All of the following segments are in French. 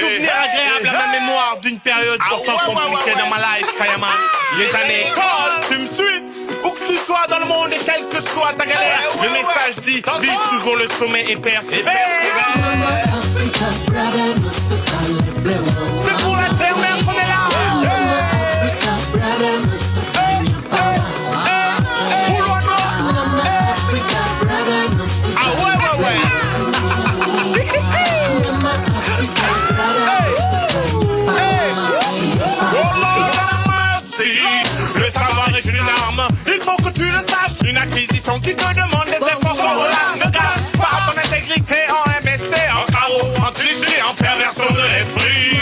Souvenir agréable à ma mémoire d'une période pourtant compliquée dans ma life, Kayaman. Les années école, tu me suis. Où que tu sois dans le monde et quelle que soit ta galère, le message dit, vise toujours le sommet et persévère. C'est pour la terre-mère qu'on est là. Le savoir est une arme, il faut que tu le saches. Une acquisition qui te demande des efforts sans relâche. Ne gâche pas ton intégrité en MST, en carreau, en cliché, en perversion de l'esprit.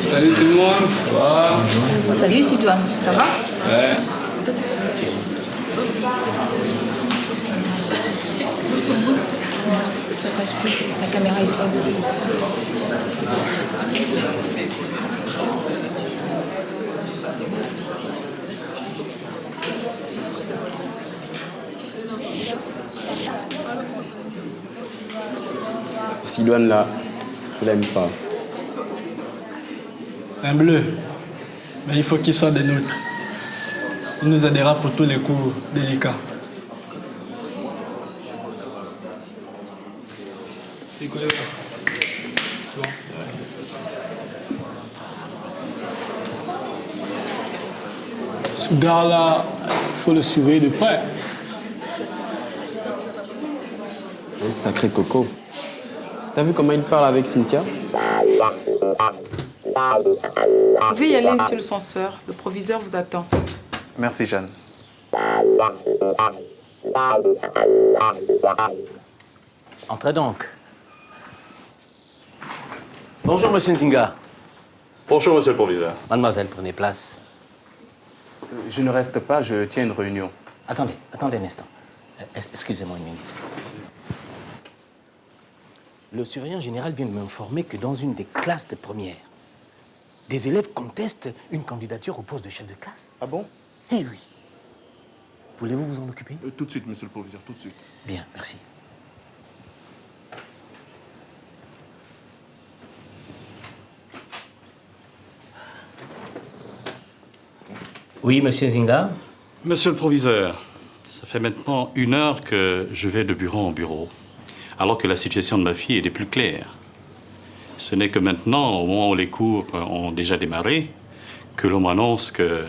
Salut tout le monde, ça va? Oh, salut Sidoine, ça va? Ouais. Ça passe plus, la caméra est folle. Sidoine là, je l'aime pas. Un bleu, mais il faut qu'il soit des nôtres. Il nous aidera pour tous les cours délicats. C'est quoi là? C'est bon? Ce gars-là, il faut le surveiller de près. Un sacré coco. T'as vu comment il parle avec Cynthia? Vous pouvez y aller, monsieur le censeur. Le proviseur vous attend. Merci, Jeanne. Entrez donc. Bonjour, monsieur Nzinga. Bonjour, monsieur le proviseur. Mademoiselle, prenez place. Je ne reste pas, je tiens une réunion. Attendez un instant. Excusez-moi une minute. Le surveillant général vient de m'informer que dans une des classes de première, des élèves contestent une candidature au poste de chef de classe. Ah bon? Eh oui. Voulez-vous vous en occuper? Tout de suite, monsieur le proviseur, tout de suite. Bien, merci. Oui, monsieur Zinga? Monsieur le proviseur, ça fait maintenant 1 heure que je vais de bureau en bureau, alors que la situation de ma fille est des plus claires. Ce n'est que maintenant, au moment où les cours ont déjà démarré, que l'on m'annonce que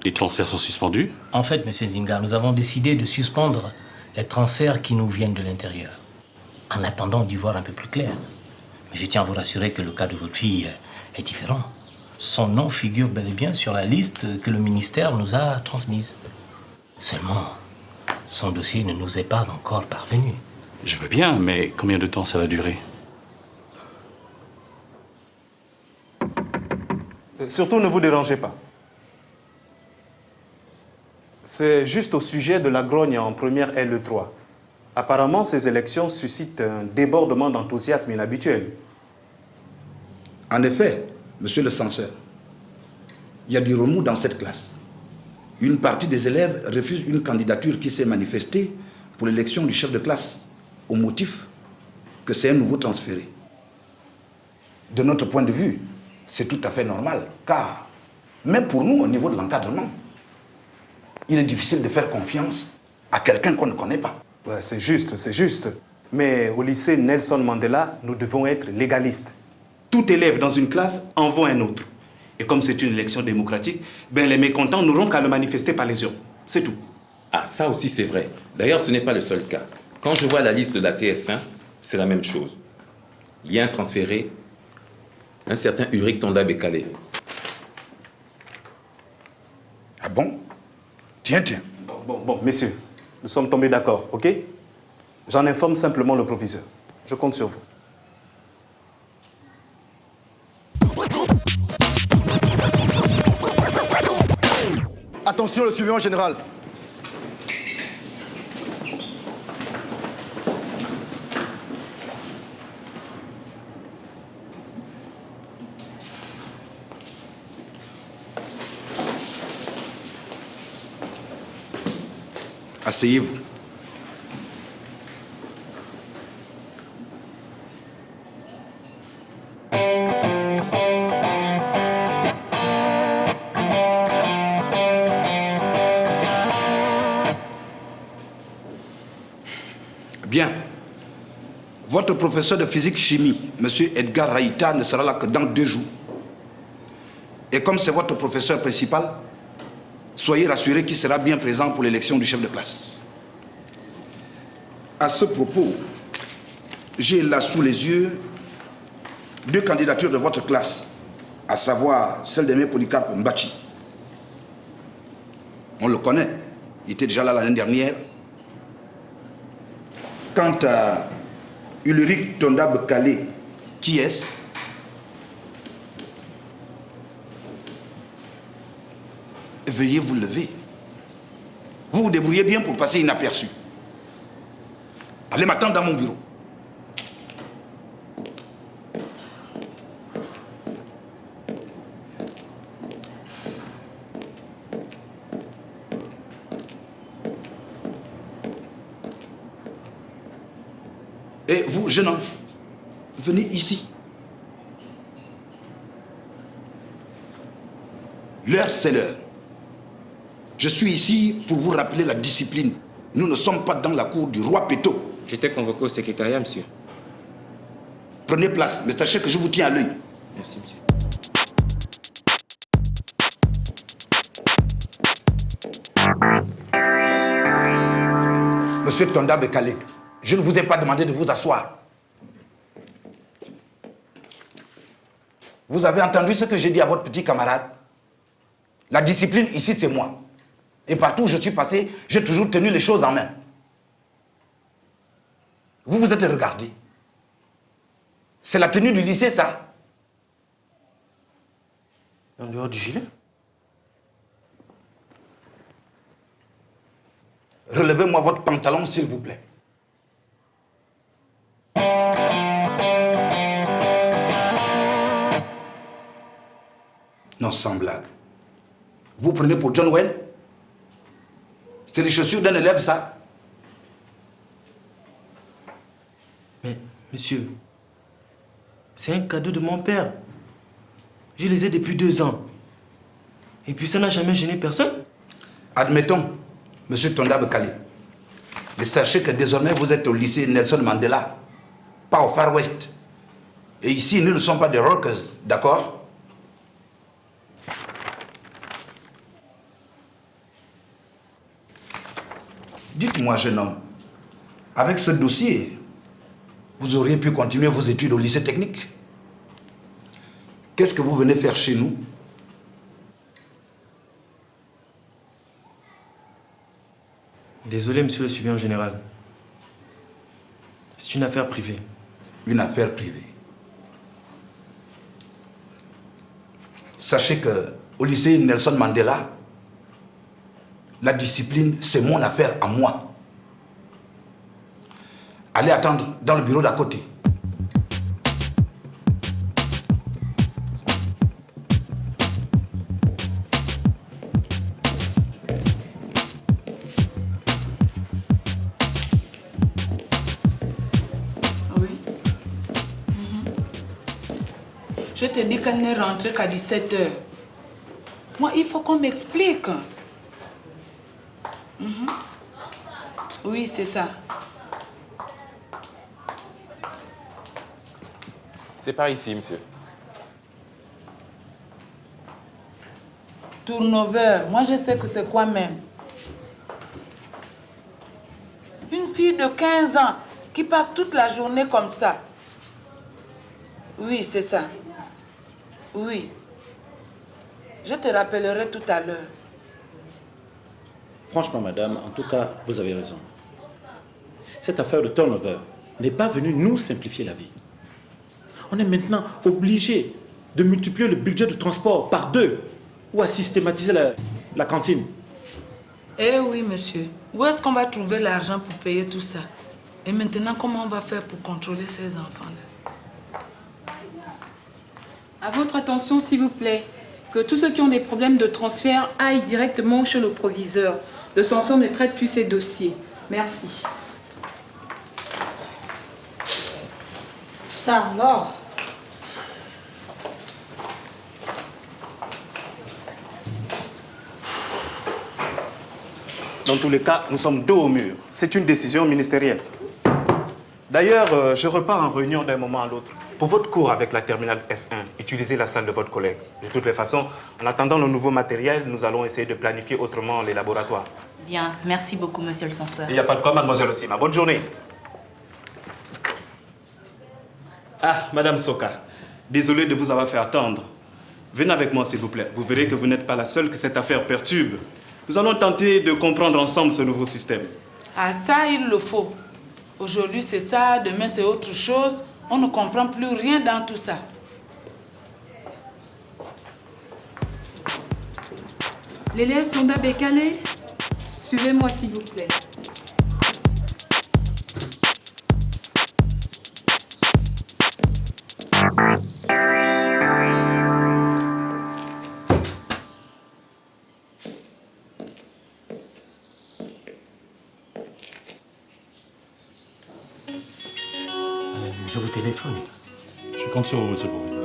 les transferts sont suspendus. En fait, monsieur Zinga, nous avons décidé de suspendre les transferts qui nous viennent de l'intérieur, en attendant d'y voir un peu plus clair. Mais je tiens à vous rassurer que le cas de votre fille est différent. Son nom figure bel et bien sur la liste que le ministère nous a transmise. Seulement, son dossier ne nous est pas encore parvenu. Je veux bien, mais combien de temps ça va durer? Surtout, ne vous dérangez pas. C'est juste au sujet de la grogne en première LE3. Apparemment, ces élections suscitent un débordement d'enthousiasme inhabituel. En effet, monsieur le censeur, il y a du remous dans cette classe. Une partie des élèves refuse une candidature qui s'est manifestée pour l'élection du chef de classe, au motif que c'est un nouveau transféré. De notre point de vue, c'est tout à fait normal, car même pour nous, au niveau de l'encadrement, il est difficile de faire confiance à quelqu'un qu'on ne connaît pas. Ouais, c'est juste, c'est juste. Mais au lycée Nelson Mandela, nous devons être légalistes. Tout élève dans une classe envoie un autre. Et comme c'est une élection démocratique, ben les mécontents n'auront qu'à le manifester par les urnes. C'est tout. Ah, ça aussi c'est vrai. D'ailleurs, ce n'est pas le seul cas. Quand je vois la liste de la TS1, c'est la même chose. Il y a un transféré, un certain Ulrich Tonda Bekale. Ah bon? Tiens, tiens. Bon, messieurs, nous sommes tombés d'accord, ok? J'en informe simplement le professeur. Je compte sur vous. Attention, le surveillant général. Asseyez-vous. Bien. Votre professeur de physique-chimie, M. Edgar Raïta, ne sera là que dans 2 jours. Et comme c'est votre professeur principal, soyez rassurés qu'il sera bien présent pour l'élection du chef de classe. À ce propos, j'ai là sous les yeux 2 candidatures de votre classe, à savoir celle d'Aimé Polycarpe Mbachi. On le connaît, il était déjà là l'année dernière. Quant à Ulrich Tonda Bekale, qui est-ce? Veuillez vous lever. Vous vous débrouillez bien pour passer inaperçu. Allez m'attendre dans mon bureau. Et vous, jeune homme, venez ici. L'heure, c'est l'heure. Je suis ici pour vous rappeler la discipline. Nous ne sommes pas dans la cour du roi Péto. J'étais convoqué au secrétariat, monsieur. Prenez place, mais sachez que je vous tiens à l'œil. Merci, monsieur. Monsieur Tonda Bekale, je ne vous ai pas demandé de vous asseoir. Vous avez entendu ce que j'ai dit à votre petit camarade? La discipline ici, c'est moi. Et partout où je suis passé, j'ai toujours tenu les choses en main. Vous vous êtes regardé. C'est la tenue du lycée, ça? En dehors du gilet? Relevez-moi votre pantalon, s'il vous plaît. Non, sans blague. Vous prenez pour John Wayne? C'est les chaussures d'un élève, ça? Mais, monsieur, c'est un cadeau de mon père. Je les ai depuis 2 ans. Et puis ça n'a jamais gêné personne. Admettons, monsieur Tonda Bekale. Mais sachez que désormais vous êtes au lycée Nelson Mandela, pas au Far West. Et ici, nous ne sommes pas des rockers, d'accord? Dites-moi, jeune homme, avec ce dossier, vous auriez pu continuer vos études au lycée technique. Qu'est-ce que vous venez faire chez nous? Désolé, monsieur le surveillant général. C'est une affaire privée. Une affaire privée. Sachez que au lycée Nelson Mandela, la discipline, c'est mon affaire à moi. Allez attendre dans le bureau d'à côté. Je te dis qu'elle n'est rentrée qu'à 17 h. Moi, il faut qu'on m'explique. Oui, c'est ça. C'est par ici, monsieur. Turnover, moi je sais que c'est quoi même. Une fille de 15 ans qui passe toute la journée comme ça. Oui, c'est ça. Oui. Je te rappellerai tout à l'heure. Franchement, madame, en tout cas, vous avez raison. Cette affaire de turnover n'est pas venue nous simplifier la vie. On est maintenant obligé de multiplier le budget de transport par 2 ou à systématiser la cantine. Eh oui, monsieur. Où est-ce qu'on va trouver l'argent pour payer tout ça? Et maintenant, comment on va faire pour contrôler ces enfants-là? À votre attention, s'il vous plaît. Que tous ceux qui ont des problèmes de transfert aillent directement chez le proviseur. Le censeur ne traite plus ces dossiers. Merci. Ça alors? Dans tous les cas, nous sommes dos au mur. C'est une décision ministérielle. D'ailleurs, je repars en réunion d'un moment à l'autre. Pour votre cours avec la terminale S1, utilisez la salle de votre collègue. De toutes les façons, en attendant le nouveau matériel, nous allons essayer de planifier autrement les laboratoires. Bien, merci beaucoup, monsieur le censeur. Il n'y a pas de quoi, mademoiselle Osima. Bonne journée. Ah, madame Soka, désolé de vous avoir fait attendre. Venez avec moi, s'il vous plaît. Vous verrez que vous n'êtes pas la seule que cette affaire perturbe. Nous allons tenter de comprendre ensemble ce nouveau système. Ah, ça, il le faut. Aujourd'hui, c'est ça, demain, c'est autre chose. On ne comprend plus rien dans tout ça. L'élève Tonda Bekale, suivez-moi s'il vous plaît. Je vous téléphone. Je compte sur vous, monsieur le professeur.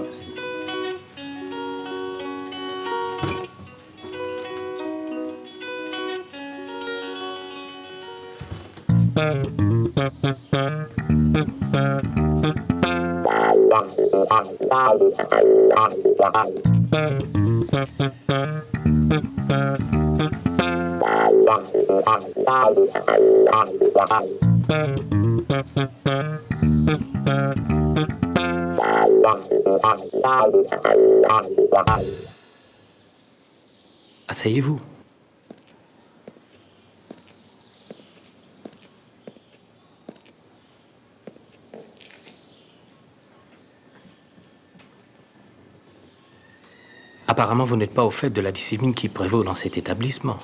Asseyez-vous. Apparemment, vous n'êtes pas au fait de la discipline qui prévaut dans cet établissement.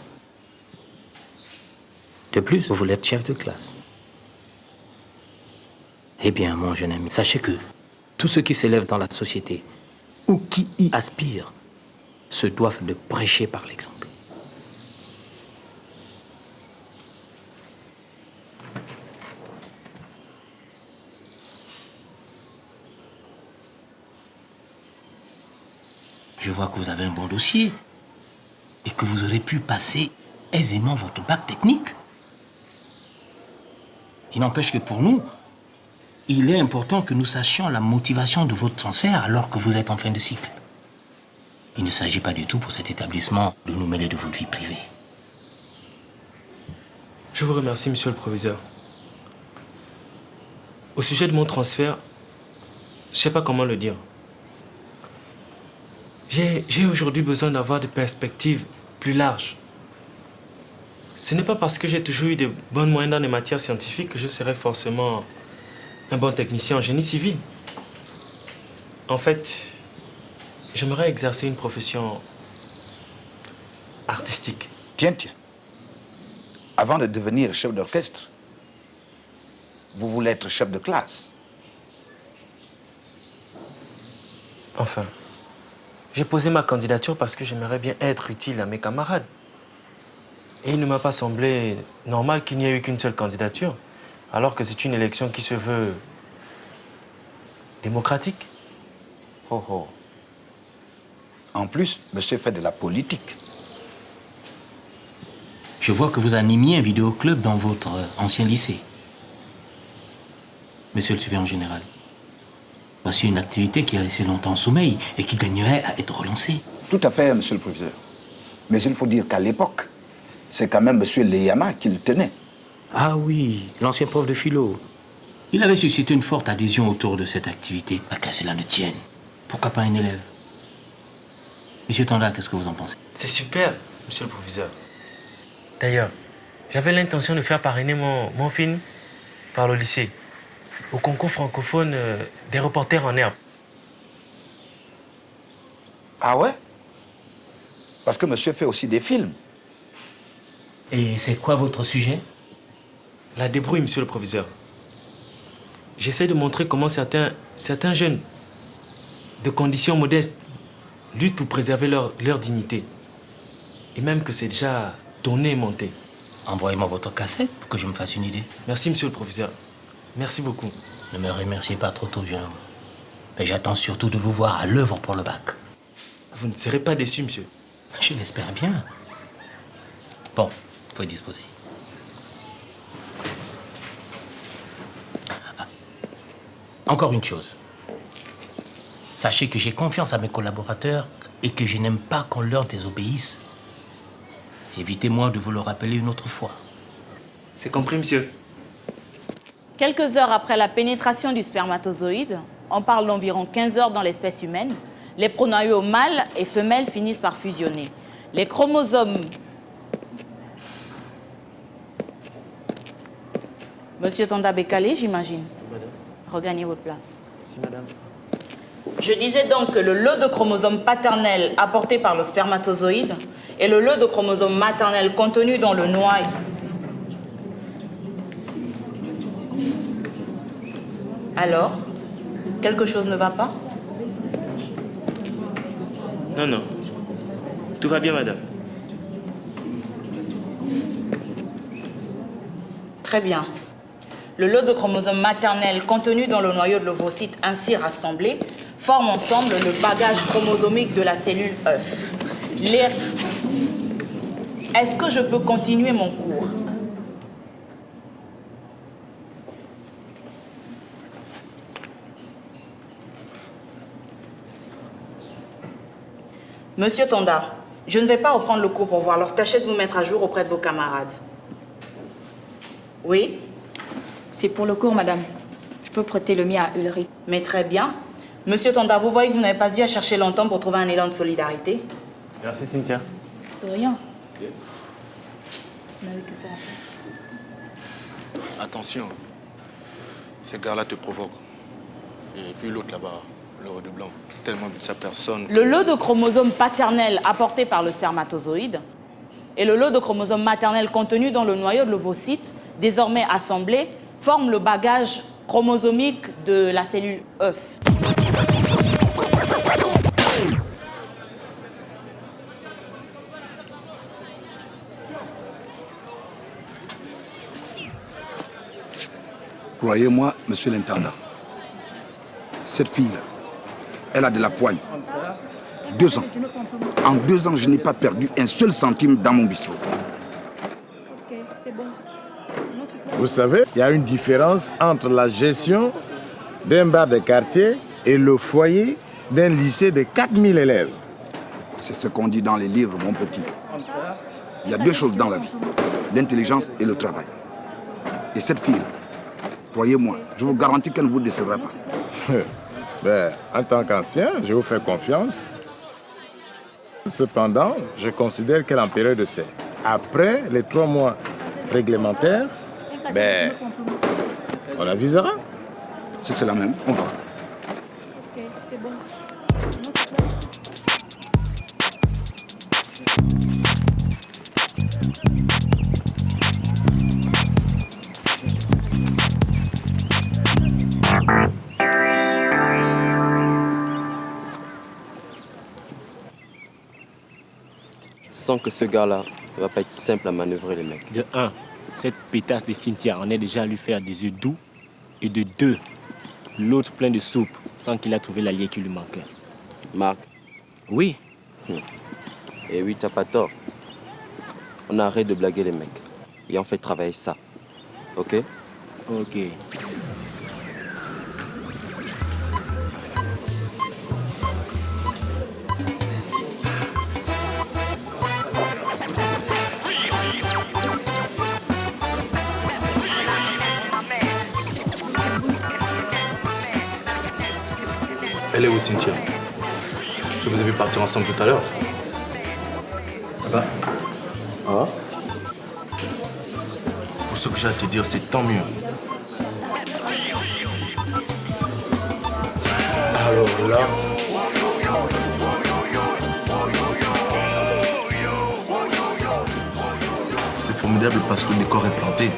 De plus, vous voulez être chef de classe. Eh bien, mon jeune ami, sachez que tous ceux qui s'élèvent dans la société ou qui y aspirent se doivent de prêcher par l'exemple. Je vois que vous avez un bon dossier et que vous aurez pu passer aisément votre bac technique. Il n'empêche que pour nous, il est important que nous sachions la motivation de votre transfert alors que vous êtes en fin de cycle. Il ne s'agit pas du tout pour cet établissement de nous mêler de votre vie privée. Je vous remercie, monsieur le proviseur. Au sujet de mon transfert, je ne sais pas comment le dire. J'ai aujourd'hui besoin d'avoir des perspectives plus larges. Ce n'est pas parce que j'ai toujours eu de bonnes moyennes dans les matières scientifiques que je serai forcément un bon technicien en génie civil. En fait, j'aimerais exercer une profession artistique. Tiens. Avant de devenir chef d'orchestre, vous voulez être chef de classe. Enfin, j'ai posé ma candidature parce que j'aimerais bien être utile à mes camarades. Et il ne m'a pas semblé normal qu'il n'y ait eu qu'une seule candidature, alors que c'est une élection qui se veut démocratique. Oh oh. En plus, monsieur fait de la politique. Je vois que vous animiez un vidéoclub dans votre ancien lycée. Monsieur le surveillant général, voici une activité qui a laissé longtemps en sommeil et qui gagnerait à être relancée. Tout à fait, monsieur le proviseur. Mais il faut dire qu'à l'époque, c'est quand même monsieur Leyama qui le tenait. Ah oui, l'ancien prof de philo. Il avait suscité une forte adhésion autour de cette activité. Pas qu'à cela ne tienne. Pourquoi pas un élève? Monsieur Tanda, qu'est-ce que vous en pensez? C'est super, monsieur le proviseur. D'ailleurs, j'avais l'intention de faire parrainer mon film par le lycée au concours francophone des reporters en herbe. Ah ouais? Parce que monsieur fait aussi des films. Et c'est quoi votre sujet? La débrouille, monsieur le proviseur. J'essaie de montrer comment certains jeunes de conditions modestes luttent pour préserver leur dignité. Et même que c'est déjà tourné et monté. Envoyez-moi votre cassette pour que je me fasse une idée. Merci, monsieur le proviseur. Merci beaucoup. Ne me remerciez pas trop tôt, jeune homme. Mais j'attends surtout de vous voir à l'œuvre pour le bac. Vous ne serez pas déçu, monsieur. Je l'espère bien. Bon, faut y disposer. Ah. Encore une chose. Sachez que j'ai confiance à mes collaborateurs et que je n'aime pas qu'on leur désobéisse. Évitez-moi de vous le rappeler une autre fois. C'est compris, monsieur. Quelques heures après la pénétration du spermatozoïde, on parle d'environ 15 heures dans l'espèce humaine, les pronoyaux mâles et femelles finissent par fusionner. Les chromosomes... Monsieur Tonda Bekale, j'imagine. Madame. Regagnez votre place. Merci, madame. Je disais donc que le lot de chromosomes paternels apporté par le spermatozoïde et le lot de chromosomes maternels contenu dans le noyau... Alors, quelque chose ne va pas? Non, non. Tout va bien, madame. Très bien. Le lot de chromosomes maternels contenu dans le noyau de l'ovocyte ainsi rassemblé forme ensemble le bagage chromosomique de la cellule œuf. Est-ce que je peux continuer mon cours? Monsieur Tonda, je ne vais pas reprendre le cours pour voir, alors tâchez de vous mettre à jour auprès de vos camarades. Oui? C'est pour le cours, madame. Je peux prêter le mien à Ulrich. Mais très bien. Monsieur Tonda, vous voyez que vous n'avez pas eu à chercher longtemps pour trouver un élan de solidarité? Merci, Cynthia. De rien. On n'avait que ça à faire. Attention, ces gars-là te provoquent. Et puis l'autre là-bas, le redoublant, tellement de sa personne. Le lot de chromosomes paternels apporté par le spermatozoïde et le lot de chromosomes maternels contenu dans le noyau de l'ovocyte, désormais assemblés, forment le bagage chromosomique de la cellule œuf. Croyez-moi, monsieur l'intendant, cette fille-là, elle a de la poigne. 2 ans. En 2 ans, je n'ai pas perdu un seul centime dans mon bistrot. Ok, c'est bon. Vous savez, il y a une différence entre la gestion d'un bar de quartier et le foyer d'un lycée de 4000 élèves. C'est ce qu'on dit dans les livres, mon petit. Il y a 2 choses dans la vie, l'intelligence et le travail. Et cette fille-là, croyez-moi, je vous garantis qu'elle ne vous décevra pas. Ben, en tant qu'ancien, je vous fais confiance. Cependant, je considère qu'elle est en période d'essai. Après les 3 mois réglementaires, ben, on avisera. Si c'est la même, on va. Ok, c'est bon. Je sens que ce gars-là ne va pas être simple à manœuvrer les mecs. De 1, cette pétasse de Cynthia, on est déjà à lui faire des œufs doux. Et de 2, l'autre plein de soupe, sans qu'il a trouvé l'allié qui lui manquait. Marc. Oui. Et oui, t'as pas tort. On arrête de blaguer les mecs. Et on fait travailler ça. Ok? Ok. Elle est où, Cynthia? Je Je vous ai vu partir ensemble tout à l'heure. Là-bas. Ah. Pour ce que j'ai à te dire, c'est tant mieux. Alors là... C'est formidable parce que le décor est planté.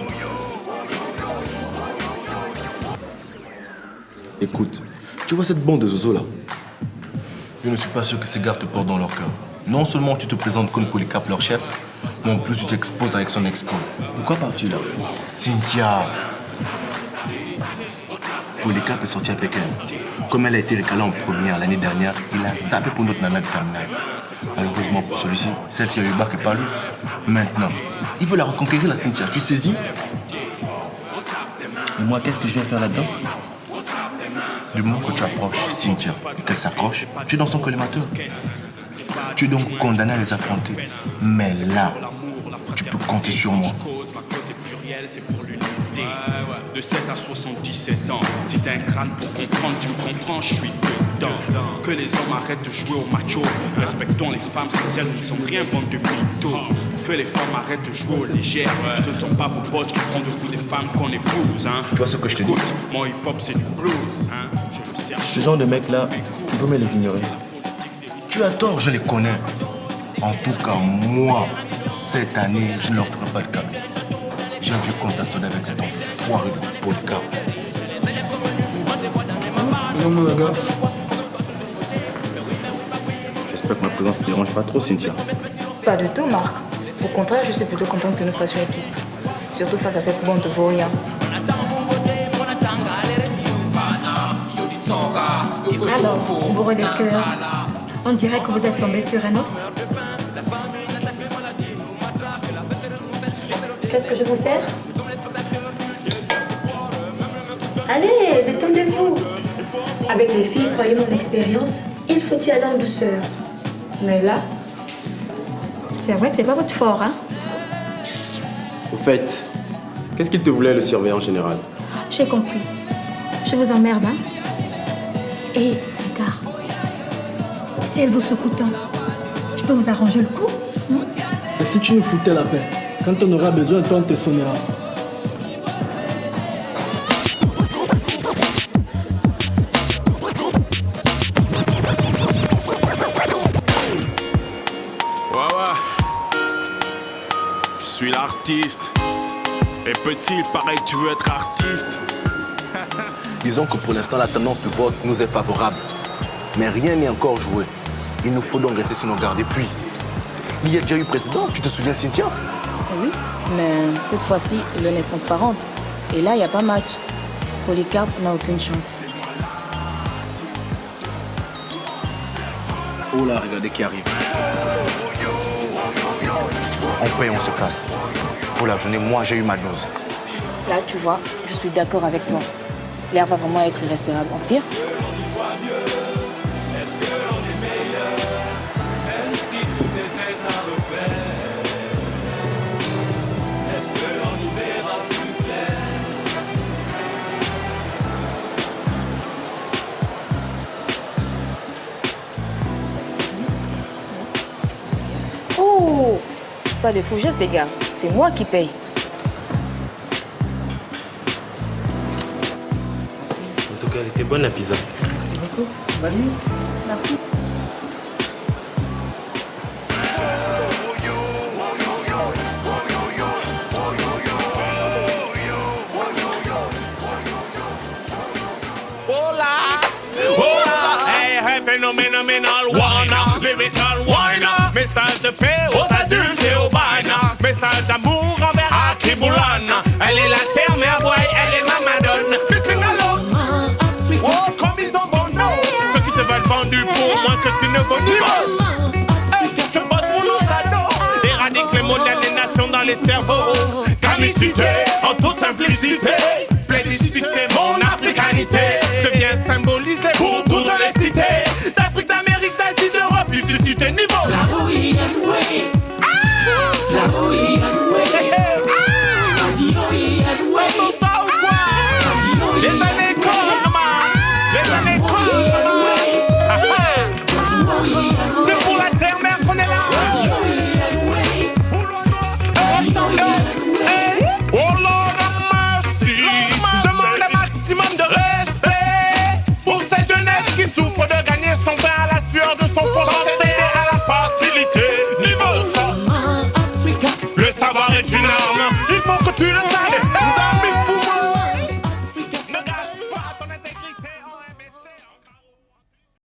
Écoute, tu vois cette bande de Zozo là? Je ne suis pas sûr que ces gars te portent dans leur cœur. Non seulement tu te présentes comme Polycarpe leur chef, mais en plus tu t'exposes avec son ex-femme. De quoi parles-tu là? Cynthia. Polycarpe est sorti avec elle. Comme elle a été recalée en première l'année dernière, il a zappé pour notre nana de terminale. Malheureusement pour celui-ci, celle-ci a eu bac et pas lui. Maintenant, il veut la reconquérir la Cynthia. Tu saisis? Et moi, qu'est-ce que je viens faire là-dedans? Du moment que tu approches Cynthia et qu'elle s'accroche, tu es dans son collimateur. Tu es donc condamné à les affronter. Mais là, tu peux compter sur moi. De 7 à 77 ans, si t'as un crâne pour comprendre, tu me comprends, je suis dedans. Que les hommes arrêtent de jouer au macho. Respectons les femmes, c'est elles qui sont rien vendues de mytho. Que les femmes arrêtent de jouer aux légères. Ce ne sont pas vos boss qui font de vous des femmes qu'on épouse. Hein. Tu vois ce que je te dis? Mon hip-hop c'est du blues. Hein. Ce genre de mecs-là, il vaut mieux les ignorer. Tu as tort, je les connais. En tout cas, moi, cette année, je ne leur ferai pas de cadeau. J'ai un vieux compte à solder avec cet enfoiré de Polycarpe. J'espère que ma présence ne te dérange pas trop, Cynthia. Pas du tout, Marc. Au contraire, je suis plutôt contente que nous fassions équipe. Surtout face à cette bande de vauriens. Alors, bourreau des cœurs, on dirait que vous êtes tombé sur un os. Qu'est-ce que je vous sers? Allez, détendez-vous. Avec les filles, croyez mon expérience, il faut y aller en douceur. Mais là, c'est vrai que c'est pas votre fort, hein? Au fait, qu'est-ce qu'il te voulait, le surveillant général? J'ai compris. Je vous emmerde, hein? Et, regarde, si elle vous secoue tant, je peux vous arranger le coup, hein? Et si tu nous foutais la paix, quand on aura besoin, toi, on te sonnera. Je suis l'artiste. Et petit, il paraît que tu veux être artiste. Disons que pour l'instant, la tendance de vote nous est favorable. Mais rien n'est encore joué. Il nous faut donc rester sur nos gardes. Et puis, il y a déjà eu précédent. Tu te souviens, Cynthia? Oui, mais cette fois-ci, l'une est transparente. Et là, il n'y a pas match. Polycarpe n'a aucune chance. Oh là, regardez qui arrive. On paye, on se casse. Pour la journée, moi, j'ai eu ma dose. Là, tu vois, je suis d'accord avec toi. L'air va vraiment être irrespirable. On se tire? Oh! Pas de faux gestes, les gars. C'est moi qui paye. En tout cas, elle était bonne la pizza. Merci beaucoup. Bonne nuit. Merci. Phenomenal wanna, lyrical whiner, message de paix aux adultes et aux bains, message d'amour envers Akibulana. Elle est la terre, mais à boy, elle est ma madone. Missing alone, oh, comme ils ont bon nom. Ceux qui te veulent vendu pour moins que tu ne vaux ni boss. Je bosse pour nos ados, éradique les modèles des nations dans les cerveaux. Camicité, en toute simplicité.